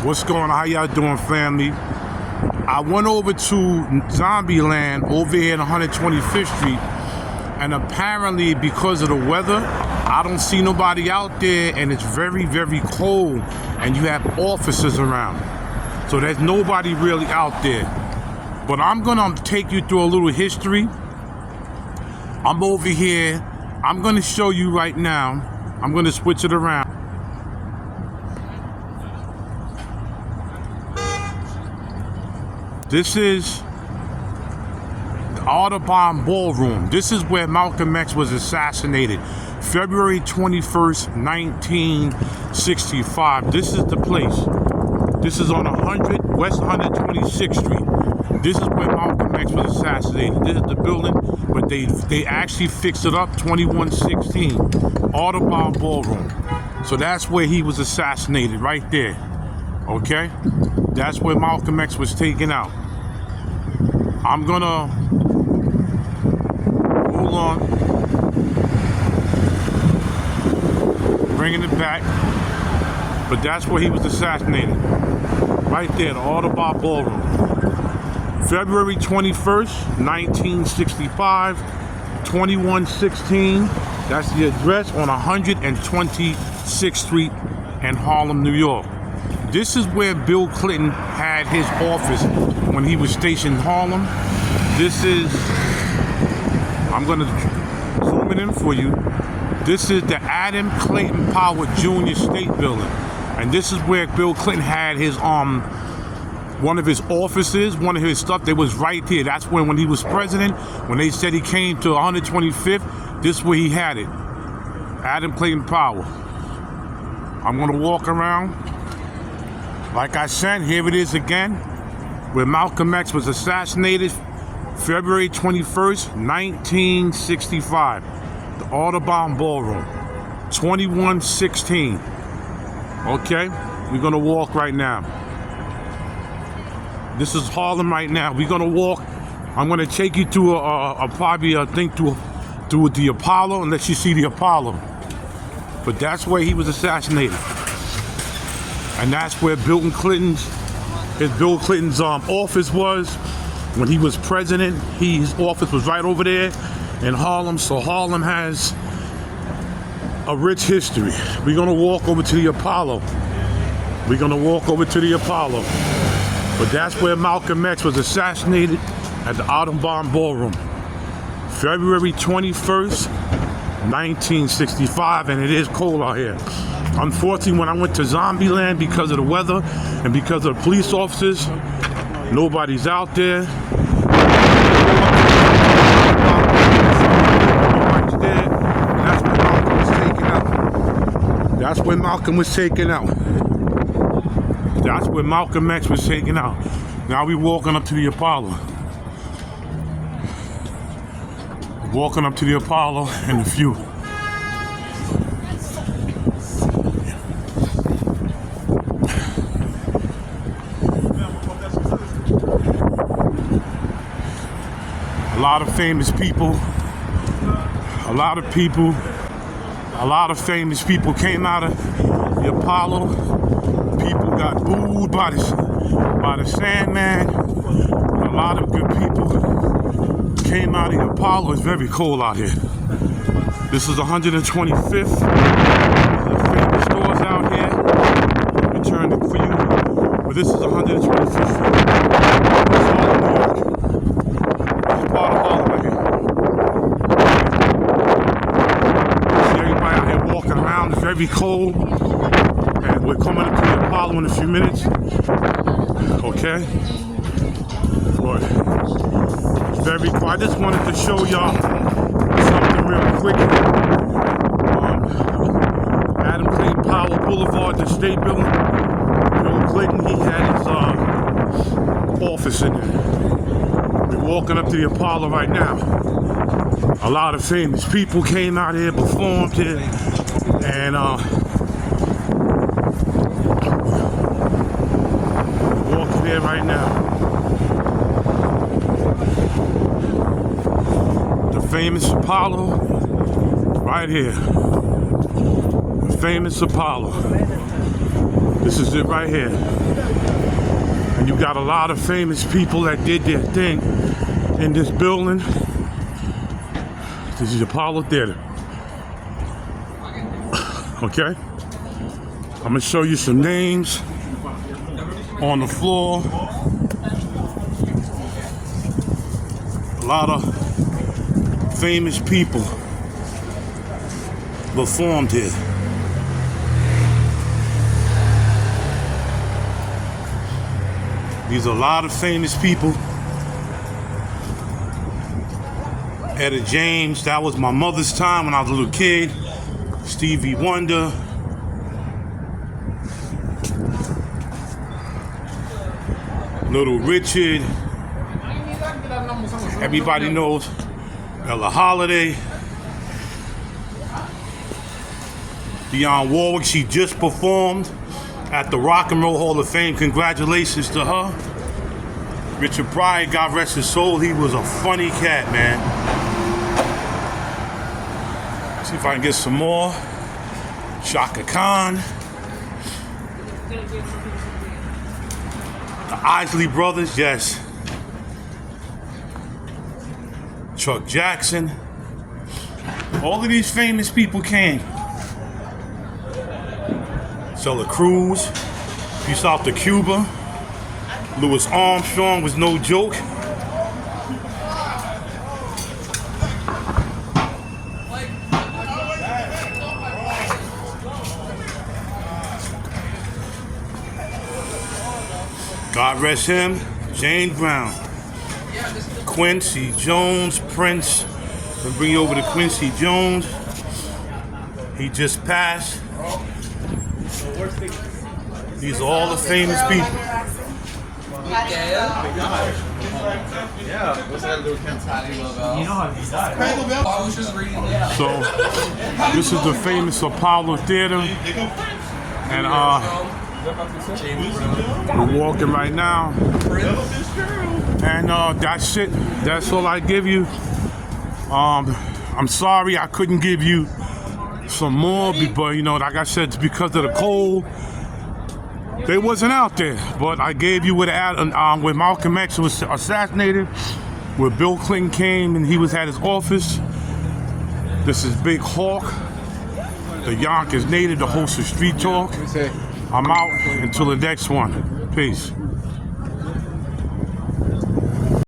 What's going on? How y'all doing, family? I went over to Zombie Land over here in 125th Street, and apparently because of the weather, I don't see nobody out there, and it's very, very cold, and you have officers around. So there's nobody really out there. But I'm gonna take you through a little history. I'm over here. I'm gonna show you right now. I'm gonna switch it around. This is the Audubon Ballroom. This is where Malcolm X was assassinated, February 21st, 1965. This is the place. This is on West 126th Street. This is where Malcolm X was assassinated. This is the building, but they actually fixed it up, 2116, Audubon Ballroom. So that's where he was assassinated, right there. Okay? That's where Malcolm X was taken out. I'm gonna, hold on, bringing it back, but that's where he was assassinated, right there, the Audubon Ballroom. February 21st, 1965, 2116, that's the address on 126th Street in Harlem, New York. This is where Bill Clinton had his office when he was stationed in Harlem. This is, I'm gonna zoom it in for you. This is the Clayton Powell Jr. State Building. And this is where Bill Clinton had his, one of his offices, one of his stuff that was right here. That's when he was president, when they said he came to 125th, this is where he had it. Clayton Powell. I'm gonna walk around. Like I said, here it is again, where Malcolm X was assassinated, February 21st, 1965. The Audubon Ballroom, 2116. Okay, we're gonna walk right now. This is Harlem right now. We're gonna walk. I'm gonna take you to probably a thing to the Apollo, unless you see the Apollo. But that's where he was assassinated. And that's where Bill Clinton's office was when he was president. His office was right over there in Harlem. So Harlem has a rich history. We're gonna walk over to the Apollo. We're gonna walk over to the Apollo. But that's where Malcolm X was assassinated, at the Audubon Ballroom, February 21st, 1965, and it is cold out here. Unfortunately, when I went to Zombie Land, because of the weather and because of the police officers, nobody's out there. That's where Malcolm was taken out. That's where Malcolm X was taken out. Now we're walking up to the Apollo. Walking up to the Apollo and the view. A lot of famous people, a lot of famous people came out of the Apollo. People got booed by the Sandman. A lot of good people came out of the Apollo. It's very cold out here. This is 125th. There's famous stores out here. Let me turn it for you. But this is 125th Street. It's Harlem, New York. It's part of Harlem right here. See everybody out here walking around. It's very cold. And we're coming up to the Apollo in a few minutes. Okay? But it's very quiet. I just wanted to show y'all something real quick. Clayton Powell Boulevard, the State Building. Bill Clinton, he had his office in there. We're walking up to the Apollo right now. A lot of famous people came out here, performed here, and walking there right now. The famous Apollo, right here. The famous Apollo. The This is it right here. And you got a lot of famous people that did their thing in this building. This is Apollo Theater. Okay? I'm gonna show you some names on the floor. A lot of famous people performed here. These are a lot of famous people. Etta James, that was my mother's time when I was a little kid. Stevie Wonder. Little Richard. Everybody knows Ella Holiday. Dionne Warwick, she just performed at the Rock and Roll Hall of Fame. Congratulations to her. Richard Pryor, God rest his soul, he was a funny cat, man. See if I can get some more. Shaka Khan. The Isley Brothers, yes. Chuck Jackson. All of these famous people came. Celia Cruz. Peace out to Cuba. Louis Armstrong was no joke. God rest him. Jane Brown. Quincy Jones, Prince. We'll bring you over to Quincy Jones. He just passed. These are all the famous people. So, this is the famous Apollo Theater. And we're walking right now. And that's it. That's all I give you. I'm sorry I couldn't give you some more, but you know, like I said, it's because of the cold. They wasn't out there, but I gave you with Malcolm X was assassinated, where Bill Clinton came and he was at his office. This is Big Hawk, the Yonkers native, the host of Street Talk. I'm out until the next one. Peace.